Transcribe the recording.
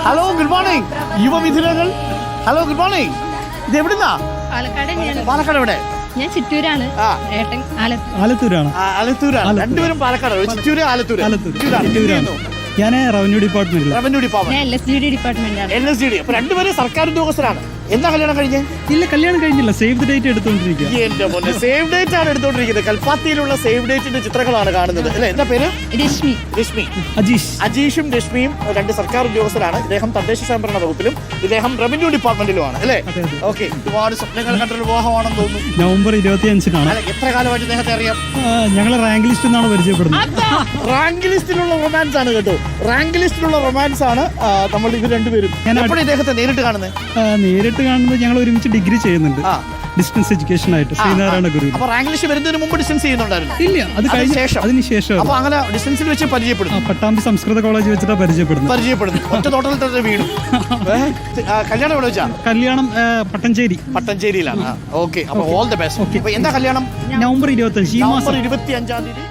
Hello good morning യുവമിഥുനകൾ. Hello good morning. ഇത് എവിടുന്നാ? പാലക്കാട്. എവിടെ? ഞാൻ ചിറ്റൂരാണ്. ഏട്ടൻ ആലത്തൂരാണ്. ആലത്തൂരാണ്. രണ്ടുപേരും പാലക്കാട്. ചിറ്റൂര്, ആലത്തൂര്. ഞാൻ റവന്യൂ ഡിപ്പാർട്ട്മെന്റിൽ. LSD ഡിപ്പാർട്ട്മെന്റാണ്. LSD. അപ്പൊ രണ്ടുപേരും സർക്കാർ ഉദ്യോഗസ്ഥരാണ്. എന്താ കല്യാണം കഴിഞ്ഞേ? ഇല്ല, കല്യാണം കഴിഞ്ഞില്ല. സേവ് ദ ഡേറ്റ് എടുത്തോണ്ടിരിക്കുക. എന്റെ മോനെ, സേവ് ഡേറ്റ് ആണ് എടുത്തോണ്ടിരിക്കുന്നത്. കൽപ്പാത്തിയിലുള്ള സേവ് ഡേറ്റിന്റെ ചിത്രങ്ങളാണ് കാണുന്നത് അല്ലെ? എന്താ പേര്? രശ്മി. അജീഷും രശ്മിയും രണ്ട് സർക്കാർ ഉദ്യോഗസ്ഥരാണ്. ഇദ്ദേഹം തദ്ദേശ സ്വയംഭരണ വകുപ്പിലും ഇദ്ദേഹം റവന്യൂ ഡിപ്പാർട്ട്മെന്റിലുമാണ് അല്ലെ? ഓക്കെ. ഒരുപാട് സ്വപ്നങ്ങൾ കണ്ടൊരു വിവാഹമാണെന്ന് തോന്നുന്നു. നവംബർ 25-നാണ്. എത്ര കാലമായിട്ട് ഇദ്ദേഹത്തെ അറിയാം? ഞങ്ങളെ റാങ്ക് ലിസ്റ്റ് എന്നാണ് പരിചയപ്പെടുന്നത്. റാങ്ക് ലിസ്റ്റിലുള്ള റൊമാൻസ് ആണ് കേട്ടോ. റാങ്ക് ലിസ്റ്റിലുള്ള റൊമാൻസ് ആണ് നമ്മൾ ഇവർ രണ്ടുപേരും. എപ്പോഴും ഇദ്ദേഹത്തെ നേരിട്ട് കാണുന്നത്? നേരിട്ട് കാണുന്നത് ഞങ്ങൾ ഒരുമിച്ച് ഡിഗ്രി ചെയ്യുന്നുണ്ട്, ഡിസ്റ്റൻസ് എഡ്യൂക്കേഷൻ ആയിട്ട് ശ്രീനാരായണ ഗുരു. അപ്പൊ റാങ്ക് ലിസ്റ്റ് വരുന്നതിന് മുമ്പ് ഡിസ്റ്റൻസ് ചെയ്യുന്നുണ്ടായിരുന്നു? ഇല്ല, അത് അതിനുശേഷം. അപ്പൊ അങ്ങനെ ഡിസ്റ്റൻസിൽ വെച്ച് പരിചയപ്പെടുന്നു. പട്ടാമ്പി സംസ്കൃത കോളേജ് വെച്ചിട്ടാണ് പരിചയപ്പെടുന്നു. ഒറ്റ തോട്ടത്തിൽ തന്നെ വീടും. കല്യാണം എവിടെ വെച്ചാ? കല്യാണം പട്ടഞ്ചേരിയിലാണ്. ഓക്കെ. അപ്പൊ ഓൾ ദി ബെസ്റ്റ്. എന്താ കല്യാണം? നവംബർ 25. നവംബർ 25-ാം തീയതി